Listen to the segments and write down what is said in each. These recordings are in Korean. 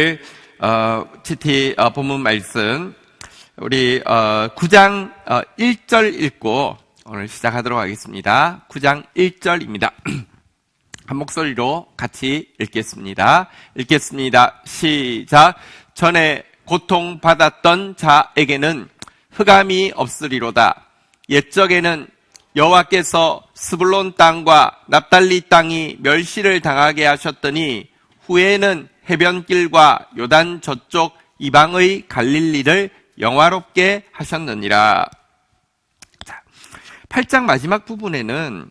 오늘 본문 말씀 우리 9장 1절 읽고 오늘 시작하도록 하겠습니다. 9장 1절입니다. 한 목소리로 같이 읽겠습니다. 시작. 전에 고통받았던 자에게는 흑암이 없으리로다. 옛적에는 여호와께서 스불론 땅과 납달리 땅이 멸시를 당하게 하셨더니 후에는 해변길과 요단 저쪽 이방의 갈릴리를 영화롭게 하셨느니라. 자, 8장 마지막 부분에는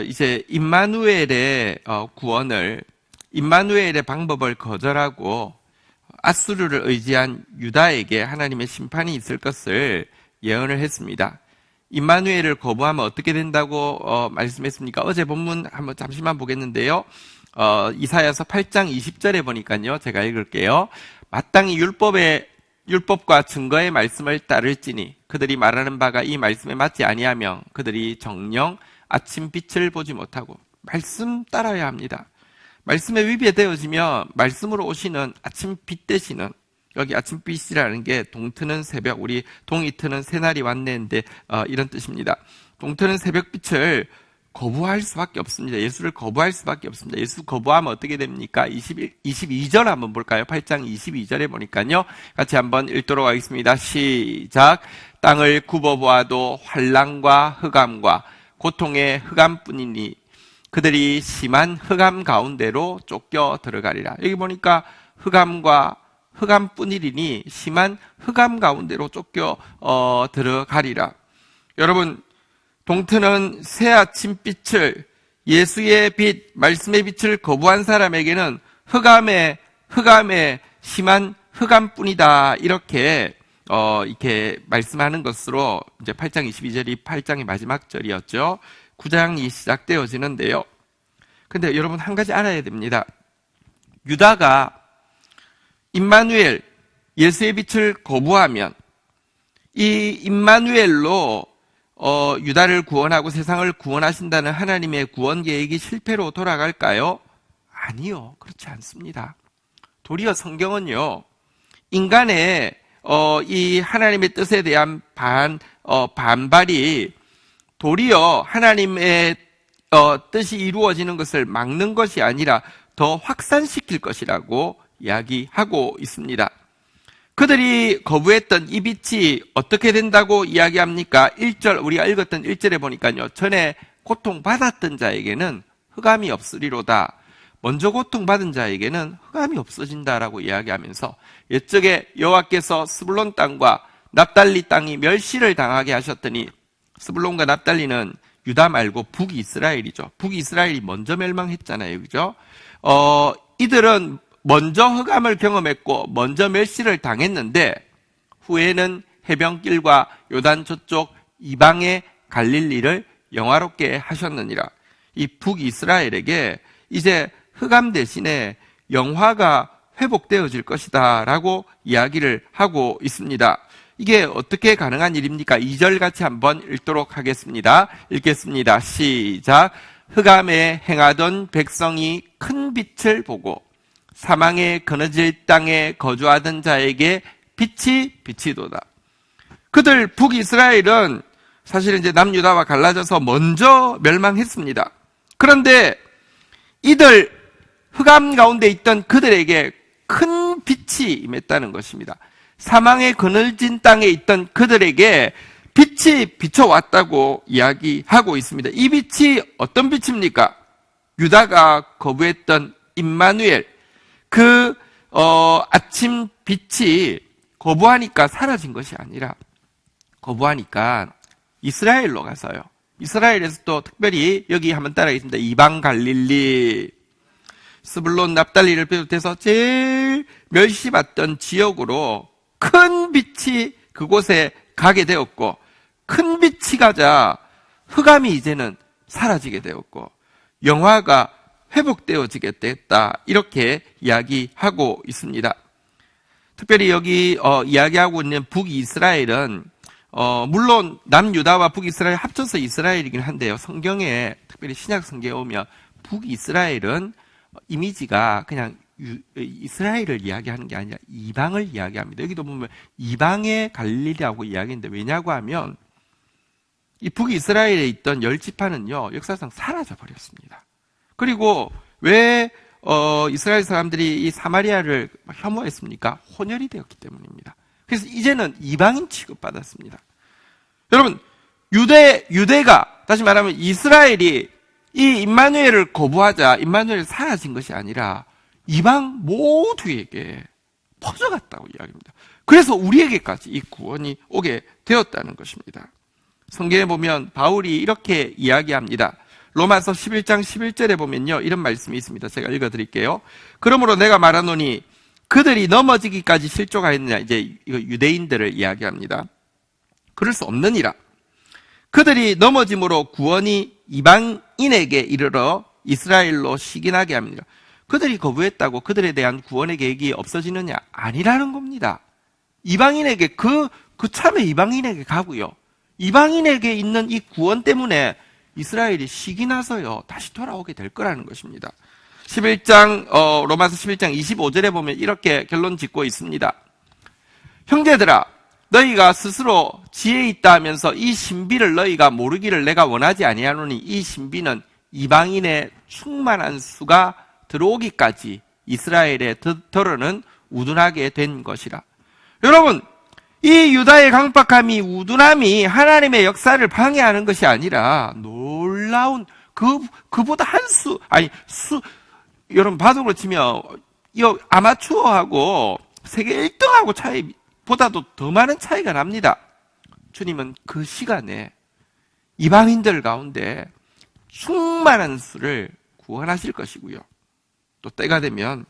이제 임마누엘의 구원을, 임마누엘의 방법을 거절하고 아수르를 의지한 유다에게 하나님의 심판이 있을 것을 예언을 했습니다. 임마누엘을 거부하면 어떻게 된다고 말씀했습니까? 어제 본문 한번 잠시만 보겠는데요. 이사야서 8장 20절에 보니까요. 제가 읽을게요. 마땅히 율법과 증거의 말씀을 따를지니 그들이 말하는 바가 이 말씀에 맞지 아니하며 그들이 정녕 아침빛을 보지 못하고. 말씀 따라야 합니다. 말씀에 위배되어지면 말씀으로 오시는 아침빛 되시는, 여기 아침빛이라는 게 동트는 새벽, 우리 동이 트는 새날이 왔네인데 이런 뜻입니다. 동트는 새벽빛을 거부할 수밖에 없습니다. 예수를 거부할 수밖에 없습니다. 예수 거부하면 어떻게 됩니까? 22절 한번 볼까요? 8장 22절에 보니까요. 같이 한번 읽도록 하겠습니다. 시작. 땅을 굽어보아도 환난과 흑암과 고통의 흑암뿐이니 그들이 심한 흑암 가운데로 쫓겨 들어가리라. 여기 보니까 흑암과 흑암뿐이니 심한 흑암 가운데로 쫓겨 들어가리라. 여러분, 동트는 새 아침빛을, 예수의 빛, 말씀의 빛을 거부한 사람에게는 흑암에 심한 흑암뿐이다. 이렇게 말씀하는 것으로 이제 8장 22절이 8장의 마지막 절이었죠. 9장이 시작되어지는데요. 근데 여러분 한 가지 알아야 됩니다. 유다가 임마누엘, 예수의 빛을 거부하면 이 임마누엘로 유다를 구원하고 세상을 구원하신다는 하나님의 구원 계획이 실패로 돌아갈까요? 아니요. 그렇지 않습니다. 도리어 성경은요, 인간의 이 하나님의 뜻에 대한 반발이 도리어 하나님의 뜻이 이루어지는 것을 막는 것이 아니라 더 확산시킬 것이라고 이야기하고 있습니다. 그들이 거부했던 이 빛이 어떻게 된다고 이야기합니까? 1절, 우리가 읽었던 1절에 보니까요. 전에 고통받았던 자에게는 흑암이 없으리로다. 먼저 고통받은 자에게는 흑암이 없어진다라고 이야기하면서 옛적에 여호와께서 스불론 땅과 납달리 땅이 멸시를 당하게 하셨더니, 스불론과 납달리는 유다 말고 북이스라엘이죠. 북이스라엘이 먼저 멸망했잖아요. 그죠? 이들은 먼저 흑암을 경험했고 먼저 멸시를 당했는데 후에는 해변길과 요단 저쪽 이방의 갈릴리를 영화롭게 하셨느니라. 이 북이스라엘에게 이제 흑암 대신에 영화가 회복되어질 것이다 라고 이야기를 하고 있습니다. 이게 어떻게 가능한 일입니까? 2절 같이 한번 읽도록 하겠습니다. 읽겠습니다. 시작. 흑암에 행하던 백성이 큰 빛을 보고 사망의 그늘질 땅에 거주하던 자에게 빛이 비치도다. 그들 북이스라엘은 사실 이제 남유다와 갈라져서 먼저 멸망했습니다. 그런데 이들 흑암 가운데 있던 그들에게 큰 빛이 임했다는 것입니다. 사망의 그늘진 땅에 있던 그들에게 빛이 비춰왔다고 이야기하고 있습니다. 이 빛이 어떤 빛입니까? 유다가 거부했던 임마누엘, 아침 빛이 거부하니까 사라진 것이 아니라 거부하니까 이스라엘로 가서요. 이스라엘에서 또 특별히 여기 한번 따라하겠습니다. 이방 갈릴리, 스불론 납달리를 비롯해서 제일 멸시받던 지역으로 큰 빛이 그곳에 가게 되었고, 큰 빛이 가자 흑암이 이제는 사라지게 되었고 영화가 회복되어지게 됐다. 이렇게 이야기하고 있습니다. 특별히 여기 이야기하고 있는 북이스라엘은 물론 남유다와 북이스라엘 합쳐서 이스라엘이긴 한데요. 성경에 특별히 신약 성경에 오면 북이스라엘은 이미지가 그냥 이스라엘을 이야기하는 게 아니라 이방을 이야기합니다. 여기도 보면 이방의 갈릴리라고 이야기했는데 왜냐고 하면 이 북이스라엘에 있던 10지파는요 역사상 사라져 버렸습니다. 그리고 왜 이스라엘 사람들이 이 사마리아를 혐오했습니까? 혼혈이 되었기 때문입니다. 그래서 이제는 이방인 취급받았습니다. 여러분, 유대가, 다시 말하면 이스라엘이 이 임마누엘을 거부하자 임마누엘이 사라진 것이 아니라 이방 모두에게 퍼져갔다고 이야기합니다. 그래서 우리에게까지 이 구원이 오게 되었다는 것입니다. 성경에 보면 바울이 이렇게 이야기합니다. 로마서 11장 11절에 보면요 이런 말씀이 있습니다. 제가 읽어드릴게요. 그러므로 내가 말하노니 그들이 넘어지기까지 실족하였느냐. 이제 이거 유대인들을 이야기합니다. 그럴 수 없느니라. 그들이 넘어짐으로 구원이 이방인에게 이르러 이스라엘로 시기나게 합니다. 그들이 거부했다고 그들에 대한 구원의 계획이 없어지느냐? 아니라는 겁니다. 이방인에게 참에 이방인에게 가고요. 이방인에게 있는 이 구원 때문에 이스라엘이 시기나서요 다시 돌아오게 될 거라는 것입니다. 11장 로마서 11장 25절에 보면 이렇게 결론 짓고 있습니다. 형제들아 너희가 스스로 지혜 있다 하면서 이 신비를 너희가 모르기를 내가 원하지 아니하노니 이 신비는 이방인의 충만한 수가 들어오기까지 이스라엘의 덜어는 우둔하게 된 것이라. 여러분, 이 유다의 강박함이 우둔함이 하나님의 역사를 방해하는 것이 아니라 놀라운 그보다 여러분 바둑으로 치면 이 아마추어하고 세계 1등하고 차이보다도 더 많은 차이가 납니다. 주님은 그 시간에 이방인들 가운데 충만한 수를 구원하실 것이고요. 또 때가 되면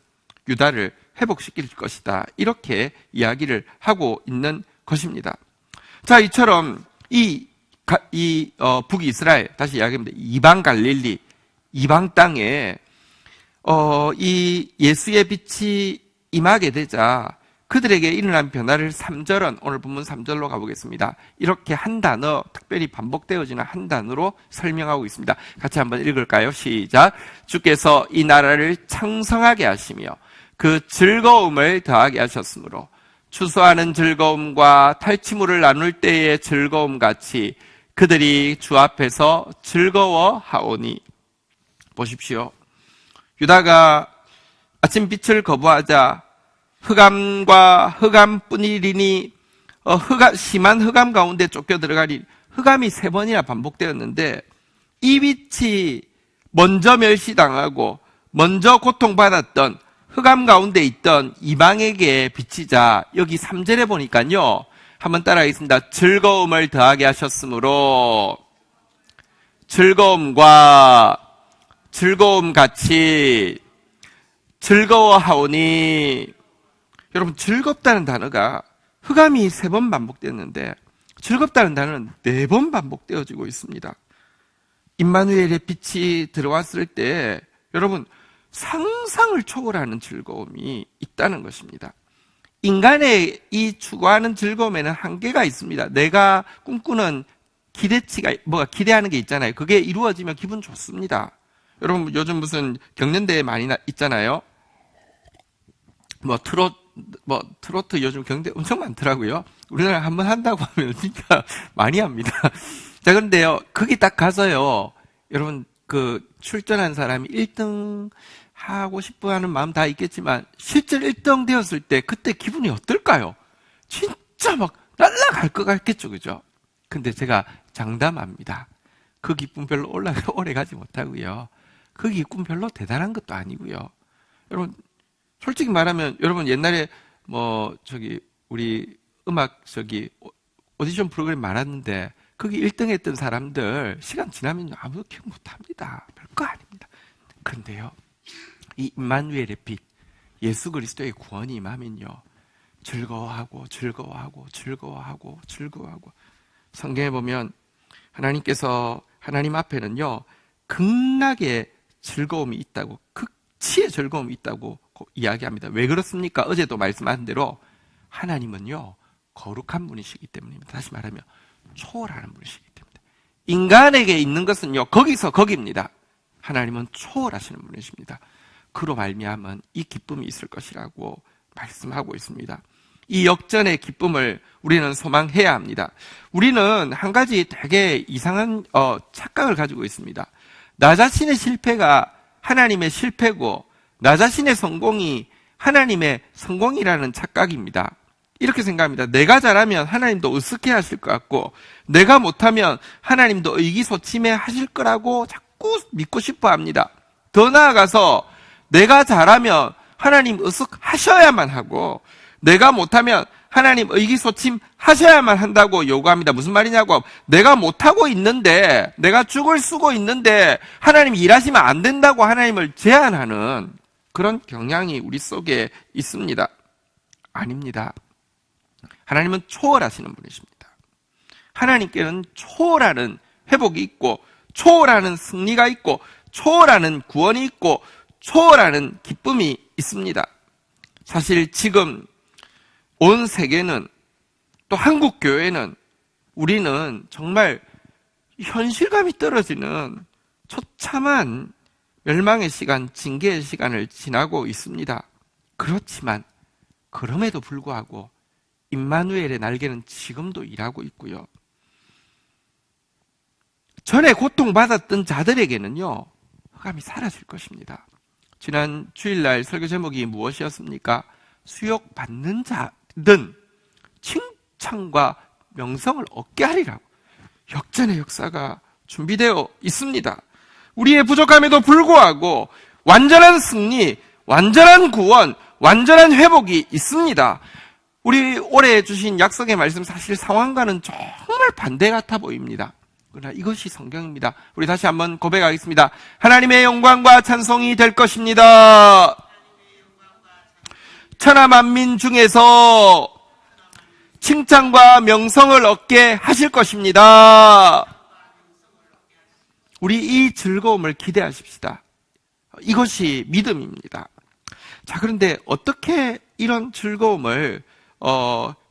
유다를 회복시킬 것이다. 이렇게 이야기를 하고 있는 것입니다. 자, 이처럼 북이스라엘, 다시 이야기합니다. 이방 갈릴리, 이방 땅에 이 예수의 빛이 임하게 되자 그들에게 일어난 변화를 3절은 오늘 본문 3절로 가보겠습니다. 이렇게 한 단어, 특별히 반복되어지는 한 단어로 설명하고 있습니다. 같이 한번 읽을까요? 시작. 주께서 이 나라를 창성하게 하시며 그 즐거움을 더하게 하셨으므로 추수하는 즐거움과 탈취물을 나눌 때의 즐거움 같이 그들이 주 앞에서 즐거워하오니. 보십시오. 유다가 아침 빛을 거부하자 흑암과 흑암뿐이리니 심한 흑암 가운데 쫓겨 들어가리. 흑암이 3번이나 반복되었는데 이 빛이 먼저 멸시당하고 먼저 고통받았던 흑암 가운데 있던 이방에게 비치자 여기 3절에 보니까요. 한번 따라하겠습니다. 즐거움을 더하게 하셨으므로 즐거움과 즐거움 같이 즐거워하오니. 여러분, 즐겁다는 단어가 흑암이 3번 반복되었는데 즐겁다는 단어는 4번 반복되어지고 있습니다. 임마누엘의 빛이 들어왔을 때 여러분 상상을 초월하는 즐거움이 있다는 것입니다. 인간의 이 추구하는 즐거움에는 한계가 있습니다. 내가 꿈꾸는 기대치가 기대하는 게 있잖아요. 그게 이루어지면 기분 좋습니다. 여러분 요즘 무슨 경연대회 많이 있잖아요. 트로트 요즘 경대 엄청 많더라고요. 우리나라 한번 한다고 하면 진짜 많이 합니다. 자, 그런데요, 거기 딱 가서요, 여러분, 출전한 사람이 1등 하고 싶어 하는 마음 다 있겠지만, 실제로 1등 되었을 때, 그때 기분이 어떨까요? 진짜 날아갈 것 같겠죠, 그죠? 근데 제가 장담합니다. 그 기쁨 별로 오래 가지 못하고요. 그 기쁨 별로 대단한 것도 아니고요. 여러분, 솔직히 말하면 여러분 옛날에 우리 음악 오디션 프로그램 많았는데 거기 1등 했던 사람들 시간 지나면 아무도 기억 못합니다. 별거 아닙니다. 그런데요, 이 임마누엘의 빛, 예수 그리스도의 구원이 임하면요 즐거워하고 성경에 보면 하나님께서 하나님 앞에는요 극락의 즐거움이 있다고, 극치의 즐거움이 있다고 이야기합니다. 왜 그렇습니까? 어제도 말씀하신 대로 하나님은요 거룩한 분이시기 때문입니다. 다시 말하면 초월하는 분이시기 때문에 인간에게 있는 것은요 거기서 거기입니다. 하나님은 초월하시는 분이십니다. 그로 말미암은 이 기쁨이 있을 것이라고 말씀하고 있습니다. 이 역전의 기쁨을 우리는 소망해야 합니다. 우리는 한 가지 되게 이상한 착각을 가지고 있습니다. 나 자신의 실패가 하나님의 실패고 나 자신의 성공이 하나님의 성공이라는 착각입니다. 이렇게 생각합니다. 내가 잘하면 하나님도 으쓱해 하실 것 같고 내가 못하면 하나님도 의기소침해 하실 거라고 자꾸 믿고 싶어 합니다. 더 나아가서 내가 잘하면 하나님 으쓱 하셔야만 하고 내가 못하면 하나님 의기소침 하셔야만 한다고 요구합니다. 무슨 말이냐고, 내가 못하고 있는데, 내가 죽을 쓰고 있는데 하나님 일하시면 안 된다고 하나님을 제한하는 그런 경향이 우리 속에 있습니다. 아닙니다. 하나님은 초월하시는 분이십니다. 하나님께는 초월하는 회복이 있고 초월하는 승리가 있고 초월하는 구원이 있고 초월하는 기쁨이 있습니다. 사실 지금 온 세계는 또 한국 교회는 우리는 정말 현실감이 떨어지는 처참한 멸망의 시간, 징계의 시간을 지나고 있습니다. 그렇지만 그럼에도 불구하고 임마누엘의 날개는 지금도 일하고 있고요. 전에 고통받았던 자들에게는요, 흑암이 사라질 것입니다. 지난 주일날 설교 제목이 무엇이었습니까? 수욕받는 자든 칭찬과 명성을 얻게 하리라고. 역전의 역사가 준비되어 있습니다. 우리의 부족함에도 불구하고 완전한 승리, 완전한 구원, 완전한 회복이 있습니다. 우리 올해 주신 약속의 말씀 사실 상황과는 정말 반대 같아 보입니다. 그러나 이것이 성경입니다. 우리 다시 한번 고백하겠습니다. 하나님의 영광과 찬송이 될 것입니다. 천하 만민 중에서 칭찬과 명성을 얻게 하실 것입니다. 우리 이 즐거움을 기대하십시다. 이것이 믿음입니다. 자, 그런데 어떻게 이런 즐거움을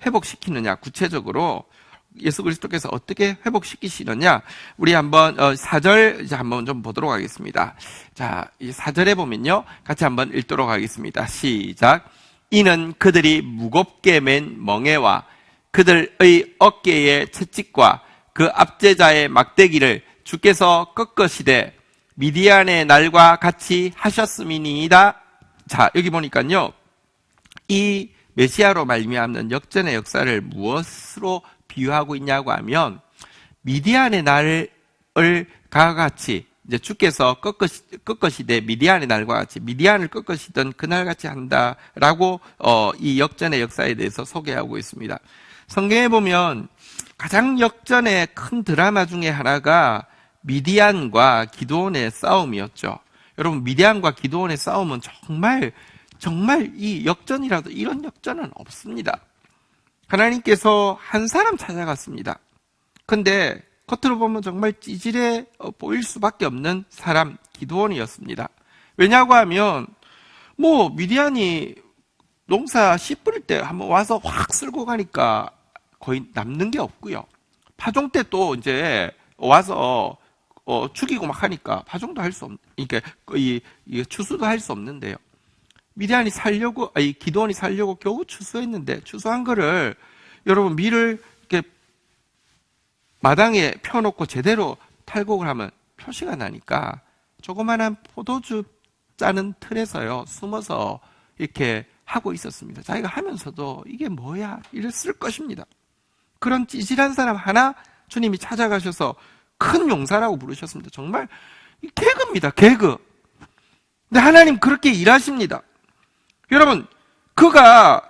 회복시키느냐, 구체적으로 예수 그리스도께서 어떻게 회복시키시느냐, 우리 한번 4절 이제 한번 좀 보도록 하겠습니다. 자, 이 4절에 보면요, 같이 한번 읽도록 하겠습니다. 시작. 이는 그들이 무겁게 맨 멍에와 그들의 어깨의 채찍과 그 압제자의 막대기를 주께서 꺾으시되 미디안의 날과 같이 하셨음이니이다. 자, 여기 보니까요, 이 메시아로 말미암는 역전의 역사를 무엇으로 비유하고 있냐고 하면 미디안의 날을 같이 이제 주께서 꺾으시되 미디안의 날과 같이 미디안을 꺾으시던 그날같이 한다라고 이 역전의 역사에 대해서 소개하고 있습니다. 성경에 보면 가장 역전의 큰 드라마 중에 하나가 미디안과 기드온의 싸움이었죠. 여러분, 미디안과 기드온의 싸움은 정말 이 역전이라도 이런 역전은 없습니다. 하나님께서 한 사람 찾아갔습니다. 근데 겉으로 보면 정말 찌질해 보일 수밖에 없는 사람, 기드온이었습니다. 왜냐고 하면 미디안이 농사 씨 뿌릴 때 한번 와서 확 쓸고 가니까 거의 남는 게 없고요. 파종 때 또 이제 와서 죽이고 막 하니까 파종도 할 수 그러니까 이 추수도 할 수 없는데요. 기드온이 살려고 겨우 추수했는데, 추수한 거를 여러분 밀을 이렇게 마당에 펴놓고 제대로 탈곡을 하면 표시가 나니까 조그만한 포도주 짜는 틀에서요, 숨어서 이렇게 하고 있었습니다. 자기가 하면서도 이게 뭐야? 이랬을 것입니다. 그런 찌질한 사람 하나 주님이 찾아가셔서 큰 용사라고 부르셨습니다. 정말 개그입니다, 개그. 근데 하나님 그렇게 일하십니다. 여러분, 그가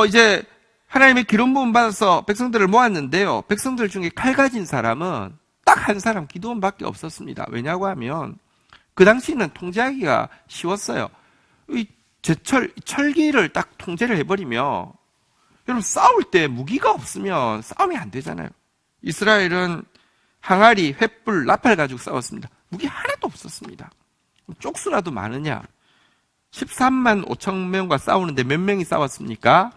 이제 하나님의 기름 부음 받아서 백성들을 모았는데요, 백성들 중에 칼 가진 사람은 딱 한 사람, 기드온밖에 없었습니다. 왜냐고 하면 그 당시는 통제하기가 쉬웠어요. 이 철기를 딱 통제를 해버리면, 여러분, 싸울 때 무기가 없으면 싸움이 안 되잖아요. 이스라엘은 항아리, 횃불, 나팔 가지고 싸웠습니다. 무기 하나도 없었습니다. 쪽수라도 많으냐? 13만 5천 명과 싸우는데 몇 명이 싸웠습니까?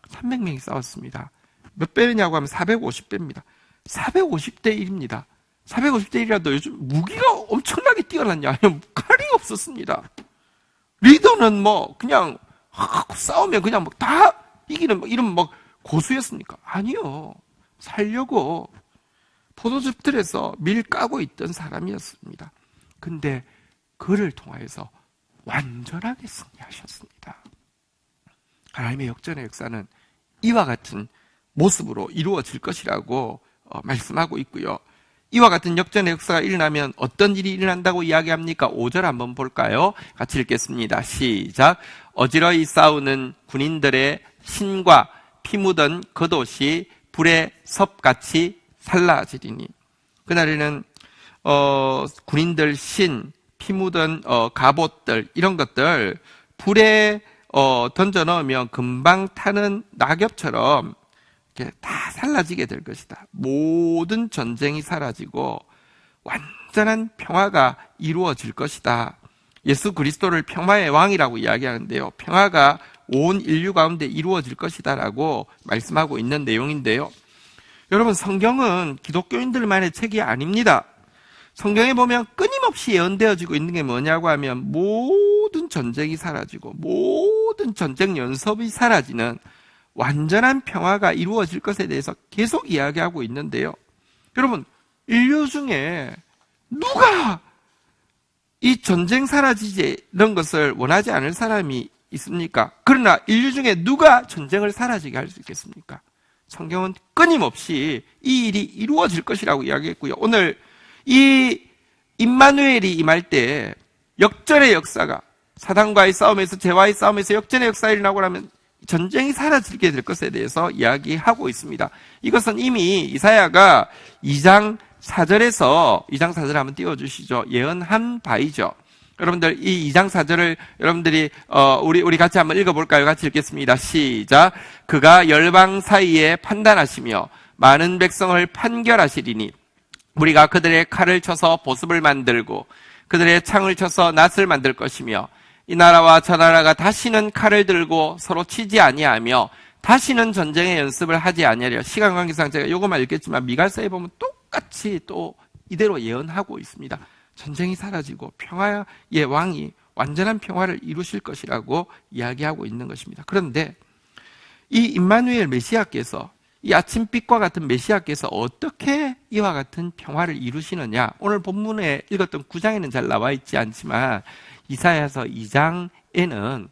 300명이 싸웠습니다. 몇 배냐고 하면 450배입니다. 450대 1입니다. 450대 1이라도 요즘 무기가 엄청나게 뛰어났냐? 아니면 칼이 없었습니다. 리더는 뭐 그냥 싸우면 그냥 뭐 다 이기는 뭐 이런 뭐 고수였습니까? 아니요. 살려고 포도즙들에서 밀 까고 있던 사람이었습니다. 근데 그를 통하여서 완전하게 승리하셨습니다. 하나님의 역전의 역사는 이와 같은 모습으로 이루어질 것이라고 말씀하고 있고요. 이와 같은 역전의 역사가 일어나면 어떤 일이 일어난다고 이야기합니까? 5절 한번 볼까요? 같이 읽겠습니다. 시작. 어지러이 싸우는 군인들의 신과 피 묻은 겉옷이 불의 섭같이 살라지리니. 그날에는 군인들 신, 피 묻은 갑옷들 이런 것들 불에 던져 넣으면 금방 타는 낙엽처럼 이렇게 다 사라지게 될 것이다. 모든 전쟁이 사라지고 완전한 평화가 이루어질 것이다. 예수 그리스도를 평화의 왕이라고 이야기하는데요. 평화가 온 인류 가운데 이루어질 것이다 라고 말씀하고 있는 내용인데요. 여러분, 성경은 기독교인들만의 책이 아닙니다. 성경에 보면 끊임없이 예언되어지고 있는 게 뭐냐고 하면 모든 전쟁이 사라지고 모든 전쟁 연습이 사라지는 완전한 평화가 이루어질 것에 대해서 계속 이야기하고 있는데요. 여러분, 인류 중에 누가 이 전쟁 사라지지 이런 것을 원하지 않을 사람이 있습니까? 그러나 인류 중에 누가 전쟁을 사라지게 할 수 있겠습니까? 성경은 끊임없이 이 일이 이루어질 것이라고 이야기했고요. 오늘 이 임마누엘이 임할 때 역전의 역사가 사단과의 싸움에서 죄와의 싸움에서 역전의 역사가 일어나고 나면 전쟁이 사라지게 될 것에 대해서 이야기하고 있습니다. 이것은 이미 이사야가 2장 4절에서 2장 4절 한번 띄워주시죠. 예언한 바이죠. 여러분들 이 2장 4절을 여러분들이 우리 같이 한번 읽어볼까요? 같이 읽겠습니다. 시작. 그가 열방 사이에 판단하시며 많은 백성을 판결하시리니 우리가 그들의 칼을 쳐서 보습을 만들고 그들의 창을 쳐서 낫을 만들 것이며 이 나라와 저 나라가 다시는 칼을 들고 서로 치지 아니하며 다시는 전쟁의 연습을 하지 아니하리라. 시간 관계상 제가 요것만 읽겠지만 미가서에 보면 똑같이 또 이대로 예언하고 있습니다. 전쟁이 사라지고 평화의 왕이 완전한 평화를 이루실 것이라고 이야기하고 있는 것입니다. 그런데 이 임마누엘 메시아께서 이 아침빛과 같은 메시아께서 어떻게 이와 같은 평화를 이루시느냐, 오늘 본문에 읽었던 9장에는 잘 나와 있지 않지만 이사야서 2장에는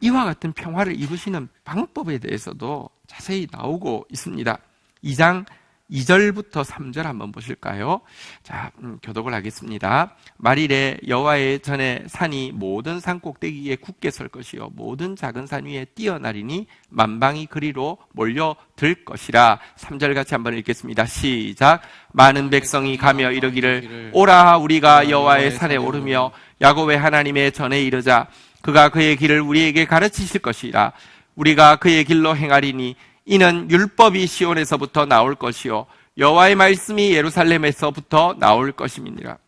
이와 같은 평화를 이루시는 방법에 대해서도 자세히 나오고 있습니다. 2장 2절부터 3절 한번 보실까요? 자, 교독을 하겠습니다. 말일에 여호와의 전에 산이 모든 산 꼭대기에 굳게 설 것이요 모든 작은 산 위에 뛰어나리니 만방이 그리로 몰려들 것이라. 3절 같이 한번 읽겠습니다. 시작. 많은 백성이 가며 이르기를 오라 우리가 여호와의 산에 오르며 야곱의 하나님의 전에 이르자. 그가 그의 길을 우리에게 가르치실 것이라. 우리가 그의 길로 행하리니 이는 율법이 시온에서부터 나올 것이요 여호와의 말씀이 예루살렘에서부터 나올 것임이니라.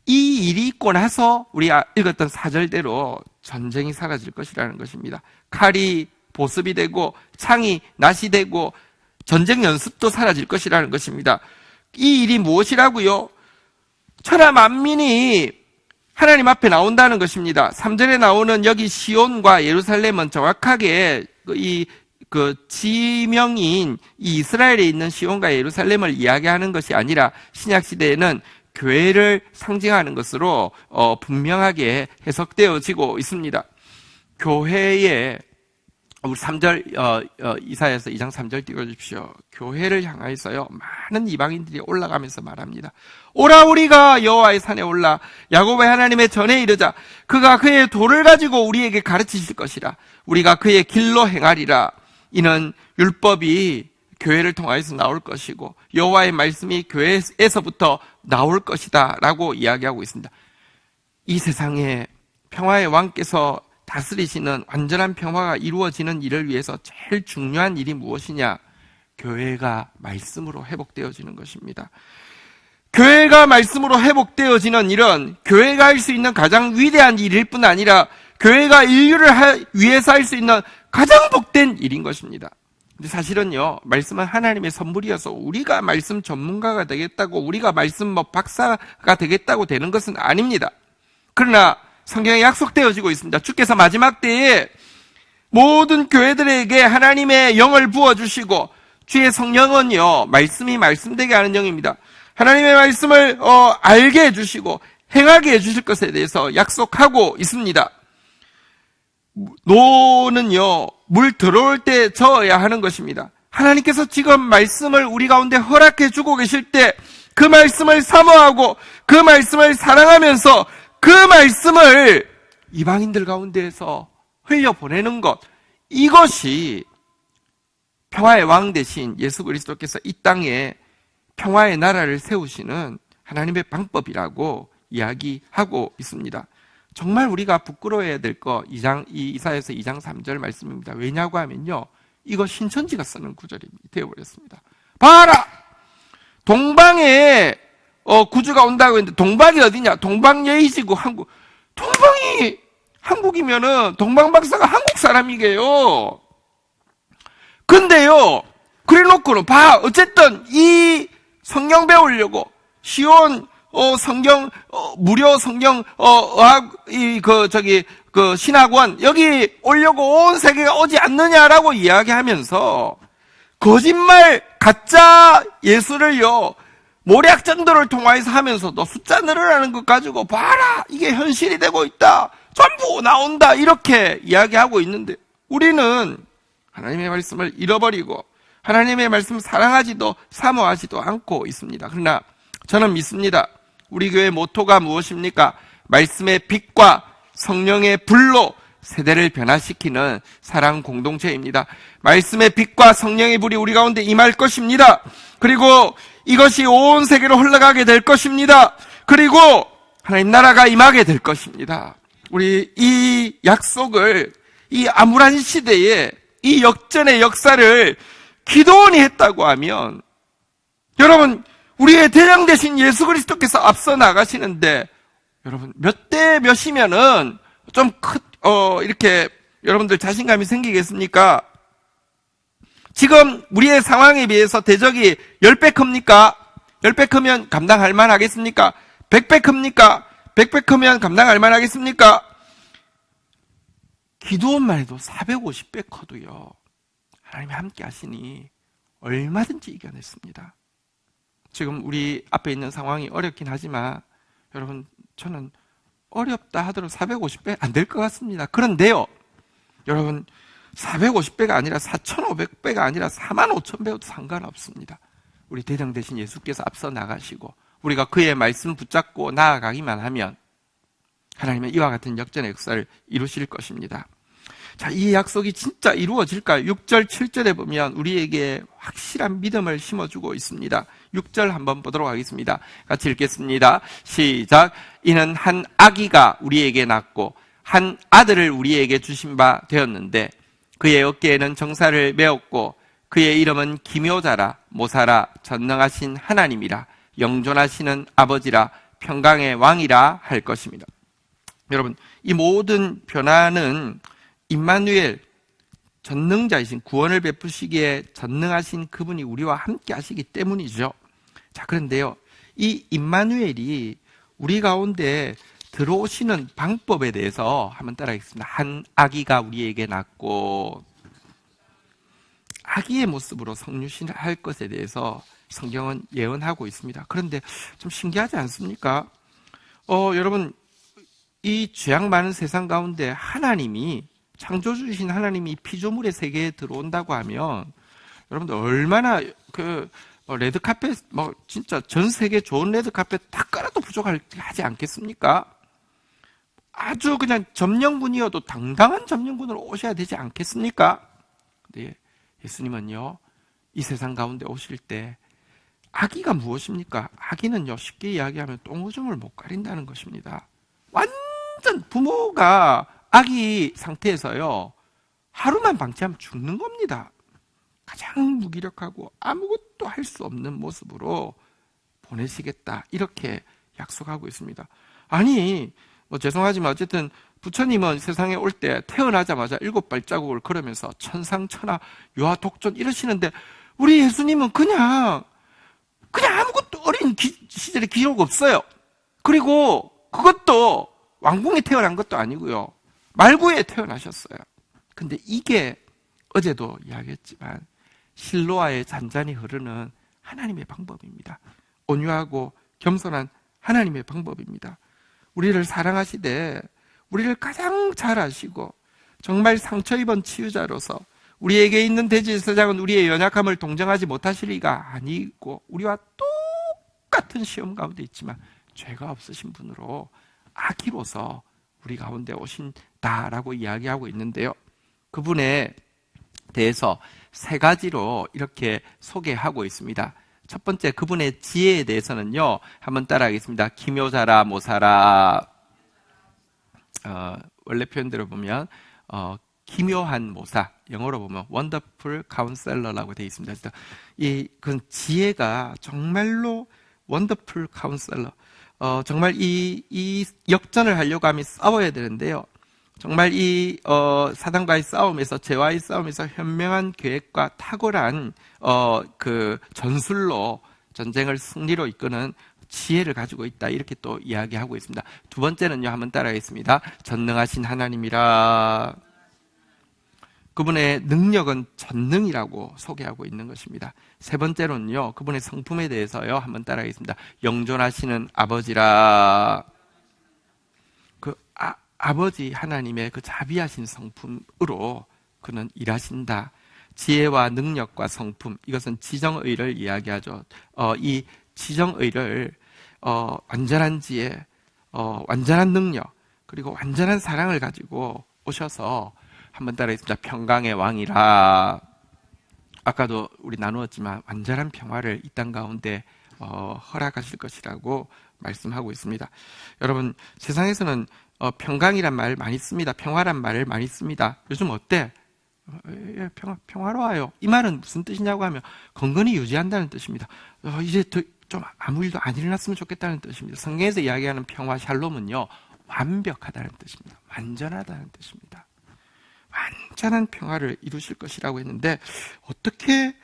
이 일이 있고 나서 우리가 읽었던 4절대로 전쟁이 사라질 것이라는 것입니다. 칼이 보습이 되고 창이 낫이 되고 전쟁 연습도 사라질 것이라는 것입니다. 이 일이 무엇이라고요? 천하 만민이 하나님 앞에 나온다는 것입니다. 3절에 나오는 여기 시온과 예루살렘은 정확하게 지명인 이 이스라엘에 있는 시온과 예루살렘을 이야기하는 것이 아니라 신약 시대에는 교회를 상징하는 것으로 분명하게 해석되어지고 있습니다. 교회에 우리 3절 이사야서 2장 3절 띄워주십시오. 교회를 향하여서요 많은 이방인들이 올라가면서 말합니다. 오라 우리가 여호와의 산에 올라 야곱의 하나님의 전에 이르자. 그가 그의 도를 가지고 우리에게 가르치실 것이라. 우리가 그의 길로 행하리라. 이는 율법이 교회를 통하여서 나올 것이고 여호와의 말씀이 교회에서부터 나올 것이다 라고 이야기하고 있습니다. 이 세상에 평화의 왕께서 다스리시는 완전한 평화가 이루어지는 일을 위해서 제일 중요한 일이 무엇이냐? 교회가 말씀으로 회복되어지는 것입니다. 교회가 말씀으로 회복되어지는 일은 교회가 할 수 있는 가장 위대한 일일 뿐 아니라 교회가 인류를 위해서 할 수 있는 가장 복된 일인 것입니다. 근데 사실은요, 말씀은 하나님의 선물이어서 우리가 말씀 전문가가 되겠다고, 우리가 말씀 박사가 되겠다고 되는 것은 아닙니다. 그러나 성경에 약속되어지고 있습니다. 주께서 마지막 때에 모든 교회들에게 하나님의 영을 부어주시고, 주의 성령은요, 말씀이 말씀되게 하는 영입니다. 하나님의 말씀을 알게 해주시고 행하게 해주실 것에 대해서 약속하고 있습니다. 노는요, 물 들어올 때 저어야 하는 것입니다. 하나님께서 지금 말씀을 우리 가운데 허락해 주고 계실 때 그 말씀을 사모하고 그 말씀을 사랑하면서 그 말씀을 이방인들 가운데에서 흘려보내는 것, 이것이 평화의 왕 대신 예수 그리스도께서 이 땅에 평화의 나라를 세우시는 하나님의 방법이라고 이야기하고 있습니다. 정말 우리가 부끄러워해야 될 거 이사야서 2장 3절 말씀입니다. 왜냐고 하면요, 이거 신천지가 쓰는 구절이 되어버렸습니다. 봐라! 동방에 구주가 온다고 했는데 동방이 어디냐? 동방예의지구 한국. 동방이 한국이면은 동방박사가 한국 사람이게요. 근데요, 그래 놓고는 봐. 어쨌든 이 성경 배우려고 시온 성경 무료 성경 신학원 여기 오려고 온 세계가 오지 않느냐라고 이야기하면서 거짓말 가짜 예수를요, 모략 전도를 통해서 하면서도 숫자 늘어나는 것 가지고 봐라, 이게 현실이 되고 있다, 전부 나온다, 이렇게 이야기하고 있는데 우리는 하나님의 말씀을 잃어버리고 하나님의 말씀을 사랑하지도 사모하지도 않고 있습니다. 그러나 저는 믿습니다. 우리 교회 모토가 무엇입니까? 말씀의 빛과 성령의 불로 세대를 변화시키는 사랑 공동체입니다. 말씀의 빛과 성령의 불이 우리 가운데 임할 것입니다. 그리고 이것이 온 세계로 흘러가게 될 것입니다. 그리고 하나님 나라가 임하게 될 것입니다. 우리 이 약속을 이 암울한 시대에 이 역전의 역사를 기도원이 했다고 하면, 여러분, 우리의 대장 되신 예수 그리스도께서 앞서 나가시는데, 여러분, 몇 대 몇이면은 좀 이렇게 여러분들 자신감이 생기겠습니까? 지금 우리의 상황에 비해서 대적이 10배 큽니까? 10배 크면 감당할 만하겠습니까? 100배 큽니까? 100배 크면 감당할 만하겠습니까? 기도원만 해도 450배 커도요, 하나님이 함께 하시니 얼마든지 이겨냈습니다. 지금 우리 앞에 있는 상황이 어렵긴 하지만 여러분, 저는 어렵다 하더라도 450배 안 될 것 같습니다. 그런데요, 여러분, 450배가 아니라 4,500배가 아니라 45,000배도 상관없습니다. 우리 대장 되신 예수께서 앞서 나가시고 우리가 그의 말씀 붙잡고 나아가기만 하면 하나님은 이와 같은 역전의 역사를 이루실 것입니다. 자, 이 약속이 진짜 이루어질까요? 6절, 7절에 보면 우리에게 확실한 믿음을 심어주고 있습니다. 6절 한번 보도록 하겠습니다. 같이 읽겠습니다. 시작. 이는 한 아기가 우리에게 낳고 한 아들을 우리에게 주신 바 되었는데 그의 어깨에는 정사를 메었고 그의 이름은 기묘자라, 모사라, 전능하신 하나님이라, 영존하시는 아버지라, 평강의 왕이라 할 것입니다. 여러분, 이 모든 변화는 임마누엘, 전능자이신, 구원을 베푸시기에 전능하신 그분이 우리와 함께 하시기 때문이죠. 자, 그런데요, 이 임마누엘이 우리 가운데 들어오시는 방법에 대해서 한번 따라하겠습니다. 한 아기가 우리에게 낳고, 아기의 모습으로 성육신할 것에 대해서 성경은 예언하고 있습니다. 그런데 좀 신기하지 않습니까? 여러분, 이 죄악 많은 세상 가운데 하나님이, 창조주이신 하나님이 피조물의 세계에 들어온다고 하면 여러분들 얼마나 레드카펫, 진짜 전 세계 좋은 레드카펫 다 깔아도 부족하지 않겠습니까? 아주 그냥 점령군이어도 당당한 점령군으로 오셔야 되지 않겠습니까? 네, 예수님은요, 이 세상 가운데 오실 때 아기가 무엇입니까? 아기는요, 쉽게 이야기하면 똥오줌을 못 가린다는 것입니다. 완전 부모가 아기 상태에서요, 하루만 방치하면 죽는 겁니다. 가장 무기력하고 아무것도 할 수 없는 모습으로 보내시겠다, 이렇게 약속하고 있습니다. 아니, 죄송하지만 어쨌든 부처님은 세상에 올 때 태어나자마자 7발자국을 걸으면서 천상천하 유아독존 이러시는데, 우리 예수님은 그냥 아무것도 어린 시절에 기록 없어요. 그리고 그것도 왕궁에 태어난 것도 아니고요. 말구에 태어나셨어요. 근데 이게 어제도 이야기했지만 실로아의 잔잔히 흐르는 하나님의 방법입니다. 온유하고 겸손한 하나님의 방법입니다. 우리를 사랑하시되 우리를 가장 잘 아시고 정말 상처 입은 치유자로서 우리에게 있는 대지사장은 우리의 연약함을 동정하지 못하실 리가 아니고 우리와 똑같은 시험 가운데 있지만 죄가 없으신 분으로 아기로서 우리 가운데 오신다라고 이야기하고 있는데요. 그분에 대해서 세 가지로 이렇게 소개하고 있습니다. 첫 번째, 그분의 지혜에 대해서는요, 한번 따라하겠습니다. 기묘자라 모사라. 원래 표현대로 보면 기묘한 모사, 영어로 보면 Wonderful Counselor라고 되어 있습니다. 그래서 그 지혜가 정말로 Wonderful Counselor. 정말 이 역전을 하려고 하면 싸워야 되는데요. 정말 이 사단과의 싸움에서, 죄와의 싸움에서 현명한 계획과 탁월한 그 전술로 전쟁을 승리로 이끄는 지혜를 가지고 있다, 이렇게 또 이야기하고 있습니다. 두 번째는요, 한번 따라하겠습니다. 전능하신 하나님이라. 그분의 능력은 전능이라고 소개하고 있는 것입니다. 세 번째로는요, 그분의 성품에 대해서요, 한번 따라하겠습니다. 영존하시는 아버지라. 아버지 하나님의 그 자비하신 성품으로 그는 일하신다. 지혜와 능력과 성품, 이것은 지정의를 이야기하죠. 이 지정의를 완전한 지혜, 완전한 능력, 그리고 완전한 사랑을 가지고 오셔서 한번 따라했습니다. 평강의 왕이라. 아까도 우리 나누었지만 완전한 평화를 이 땅 가운데 허락하실 것이라고 말씀하고 있습니다. 여러분, 세상에서는 평강이란 말 많이 씁니다. 평화란 말을 많이 씁니다. 요즘 어때? 평화로워요. 이 말은 무슨 뜻이냐고 하면 건건히 유지한다는 뜻입니다. 이제 좀 아무 일도 안 일어났으면 좋겠다는 뜻입니다. 성경에서 이야기하는 평화, 샬롬은요, 완벽하다는 뜻입니다. 완전하다는 뜻입니다. 완전한 평화를 이루실 것이라고 했는데, 어떻게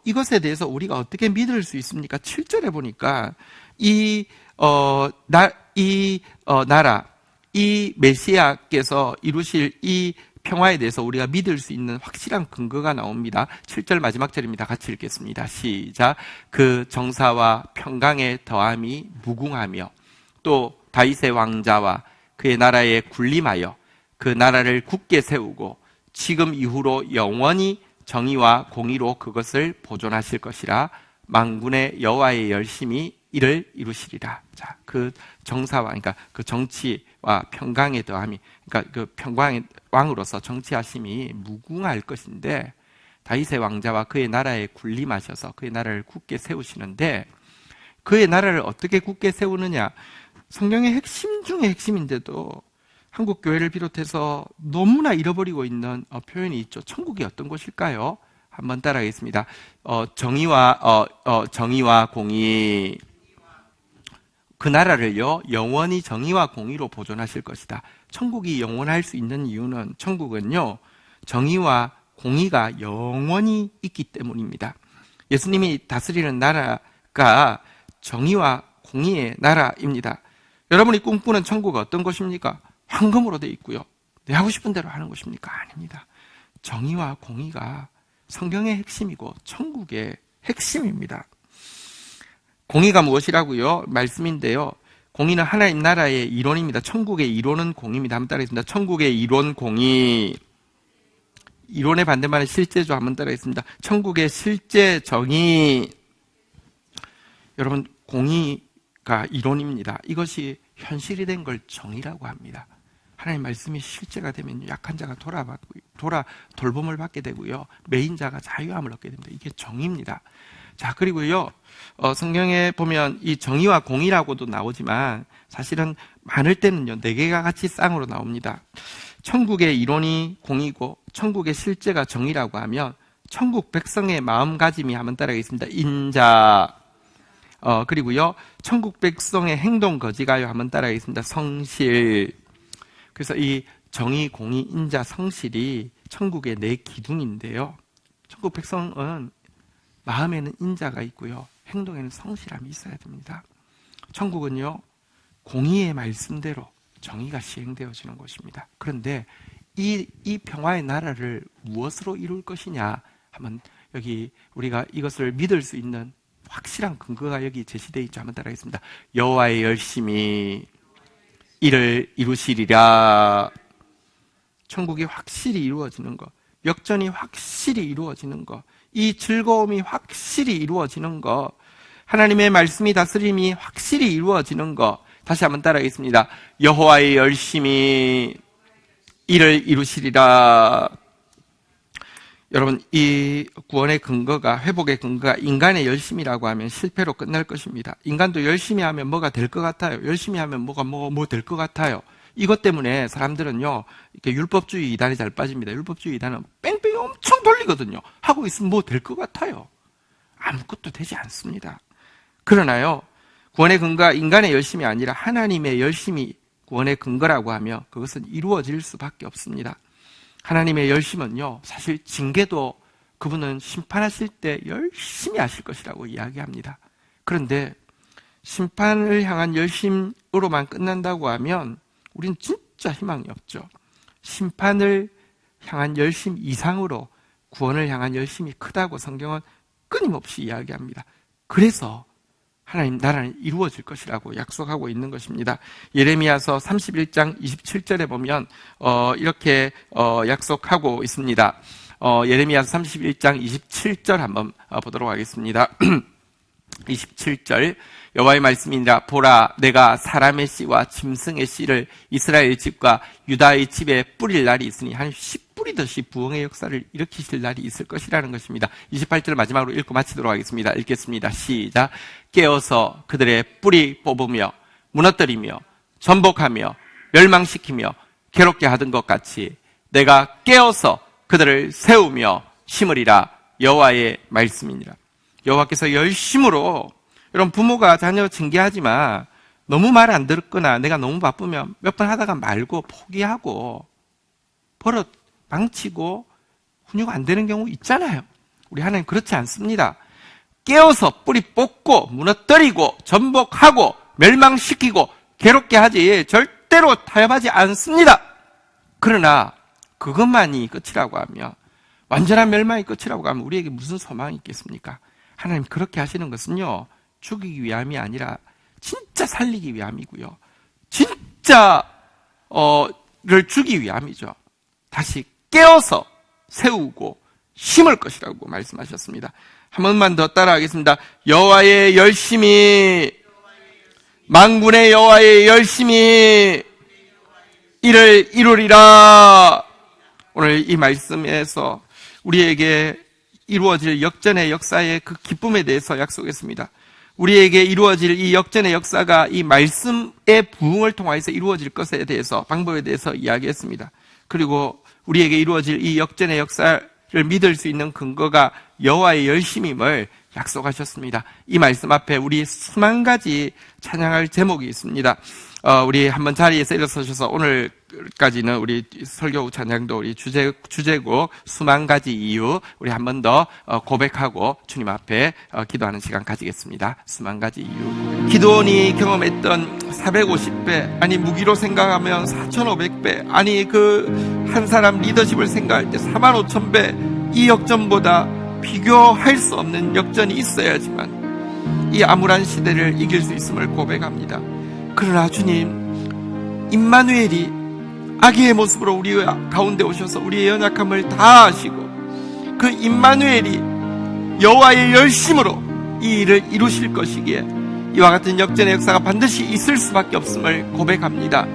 이것에 대해서 우리가 어떻게 믿을 수 있습니까? 7절에 보니까 나라, 이 메시아께서 이루실 이 평화에 대해서 우리가 믿을 수 있는 확실한 근거가 나옵니다. 7절 마지막 절입니다. 같이 읽겠습니다. 시작. 그 정사와 평강의 더함이 무궁하며 또 다윗의 왕자와 그의 나라에 군림하여 그 나라를 굳게 세우고 지금 이후로 영원히 정의와 공의로 그것을 보존하실 것이라. 만군의 여호와의 열심히 이를 이루시리라. 자, 그 정사와, 그러니까 그 정치와 평강의 더함이, 그러니까 그 평강의 왕으로서 정치하심이 무궁할 것인데, 다윗의 왕자와 그의 나라에 군림하셔서 그의 나라를 굳게 세우시는데, 그의 나라를 어떻게 굳게 세우느냐? 성경의 핵심 중에 핵심인데도 한국 교회를 비롯해서 너무나 잃어버리고 있는 표현이 있죠. 천국이 어떤 곳일까요? 한번 따라하겠습니다. 정의와 공의. 그 나라를요, 영원히 정의와 공의로 보존하실 것이다. 천국이 영원할 수 있는 이유는, 천국은요, 정의와 공의가 영원히 있기 때문입니다. 예수님이 다스리는 나라가 정의와 공의의 나라입니다. 여러분이 꿈꾸는 천국은 어떤 곳입니까? 황금으로 되어 있고요. 내 하고 싶은 대로 하는 곳입니까? 아닙니다. 정의와 공의가 성경의 핵심이고 천국의 핵심입니다. 공의가 무엇이라고요? 말씀인데요. 공의는 하나님 나라의 이론입니다. 천국의 이론은 공의입니다. 한번 따라하겠습니다. 천국의 이론 공의. 이론의 반대말은 실제죠. 한번 따라하겠습니다. 천국의 실제 정의. 여러분, 공의가 이론입니다. 이것이 현실이 된 걸 정의라고 합니다. 하나님 말씀이 실제가 되면 약한 자가 돌봄을 받게 되고요. 매인 자가 자유함을 얻게 됩니다. 이게 정의입니다. 자, 그리고요, 성경에 보면 이 정의와 공의라고도 나오지만 사실은 많을 때는요, 네 개가 같이 쌍으로 나옵니다. 천국의 이론이 공의고 천국의 실제가 정의라고 하면 천국 백성의 마음가짐이, 한번 따라가겠습니다. 인자. 그리고요, 천국 백성의 행동 거지가요, 한번 따라가겠습니다. 성실. 그래서 이 정의, 공의, 인자, 성실이 천국의 네 기둥인데요. 천국 백성은 마음에는 인자가 있고요, 행동에는 성실함이 있어야 됩니다. 천국은요, 공의의 말씀대로, 정의가 시행되어지는 것입니다. 그런데 이 평화의 나라를 무엇으로 이룰 것이냐 하면 여기 우리가 이것을 믿을 수 있는 확실한 근거가 여기 제시되어 있죠. 한번 따라하겠습니다. 여호와의 열심히 이를 이루시리라. 천국이 확실히 이루어지는 것, 역전이 확실히 이루어지는 것, 이 즐거움이 확실히 이루어지는 것, 하나님의 말씀이 다스림이 확실히 이루어지는 것. 다시 한번 따라하겠습니다. 여호와의 열심히 이를 이루시리라. 여러분, 이 구원의 근거가, 회복의 근거가 인간의 열심이라고 하면 실패로 끝날 것입니다. 인간도 열심히 하면 뭐가 될 것 같아요. 열심히 하면 뭐 될 것 같아요. 이것 때문에 사람들은요, 이렇게 율법주의 이단에 잘 빠집니다. 율법주의 이단은 뺑뺑이 엄청 돌리거든요. 하고 있으면 뭐 될 것 같아요. 아무것도 되지 않습니다. 그러나요, 구원의 근거가 인간의 열심이 아니라 하나님의 열심이 구원의 근거라고 하면 그것은 이루어질 수밖에 없습니다. 하나님의 열심은요, 사실 징계도 그분은 심판하실 때 열심히 하실 것이라고 이야기합니다. 그런데 심판을 향한 열심으로만 끝난다고 하면 우린 진짜 희망이 없죠. 심판을 향한 열심 이상으로 구원을 향한 열심이 크다고 성경은 끊임없이 이야기합니다. 그래서 하나님 나라는 이루어질 것이라고 약속하고 있는 것입니다. 예레미야서 31장 27절에 보면 이렇게 약속하고 있습니다. 예레미야서 31장 27절 한번 보도록 하겠습니다. 27절 여호와의 말씀이니라. 보라, 내가 사람의 씨와 짐승의 씨를 이스라엘 집과 유다의 집에 뿌릴 날이 있으니 한 씨 뿌리듯이 부흥의 역사를 일으키실 날이 있을 것이라는 것입니다. 28절 마지막으로 읽고 마치도록 하겠습니다. 읽겠습니다. 시작. 깨어서 그들의 뿌리 뽑으며 무너뜨리며 전복하며 멸망시키며 괴롭게 하던 것 같이 내가 깨어서 그들을 세우며 심으리라. 여호와의 말씀이니라. 여호와께서 열심으로, 여러분 부모가 자녀 징계하지만 너무 말 안 듣거나 내가 너무 바쁘면 몇 번 하다가 말고 포기하고 버릇 망치고 훈육 안 되는 경우 있잖아요. 우리 하나님 그렇지 않습니다. 깨어서 뿌리 뽑고 무너뜨리고 전복하고 멸망시키고 괴롭게 하지 절대로 타협하지 않습니다. 그러나 그것만이 끝이라고 하면, 완전한 멸망이 끝이라고 하면 우리에게 무슨 소망이 있겠습니까? 하나님 그렇게 하시는 것은요, 죽이기 위함이 아니라 진짜 살리기 위함이고요, 진짜를 주기 위함이죠. 다시 깨어서 세우고 심을 것이라고 말씀하셨습니다. 한 번만 더 따라하겠습니다. 여호와의 열심히, 만군의 여호와의 열심히 이를 이루리라. 오늘 이 말씀에서 우리에게 이루어질 역전의 역사의 그 기쁨에 대해서 약속했습니다. 우리에게 이루어질 이 역전의 역사가 이 말씀의 부흥을 통해서 이루어질 것에 대해서, 방법에 대해서 이야기했습니다. 그리고 우리에게 이루어질 이 역전의 역사를 믿을 수 있는 근거가 여호와의 열심임을 약속하셨습니다. 이 말씀 앞에 우리 수만 가지 찬양할 제목이 있습니다. 우리 한번 자리에서 일어서셔서 오늘까지는 우리 설교 찬양도 우리 주제고 수만 가지 이유, 우리 한 번 더 고백하고 주님 앞에 기도하는 시간 가지겠습니다. 수만 가지 이유. 기도원이 경험했던 450배, 아니 무기로 생각하면 4,500배, 아니 그 한 사람 리더십을 생각할 때 45,000배, 이 역전보다 비교할 수 없는 역전이 있어야지만 이 암울한 시대를 이길 수 있음을 고백합니다. 그러나 주님, 임마누엘이 아기의 모습으로 우리 가운데 오셔서 우리의 연약함을 다 아시고 그 임마누엘이 여호와의 열심으로 이 일을 이루실 것이기에 이와 같은 역전의 역사가 반드시 있을 수밖에 없음을 고백합니다.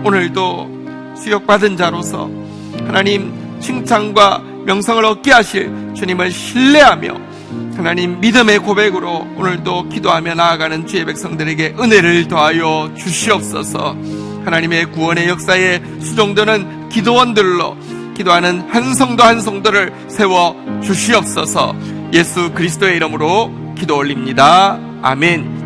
오늘도 수욕받은 자로서 하나님 칭찬과 명성을 얻게 하실 주님을 신뢰하며 하나님 믿음의 고백으로 오늘도 기도하며 나아가는 주의 백성들에게 은혜를 더하여 주시옵소서. 하나님의 구원의 역사에 수종되는 기도원들로 기도하는 한 성도 한 성도를 세워 주시옵소서. 예수 그리스도의 이름으로 기도 올립니다. 아멘.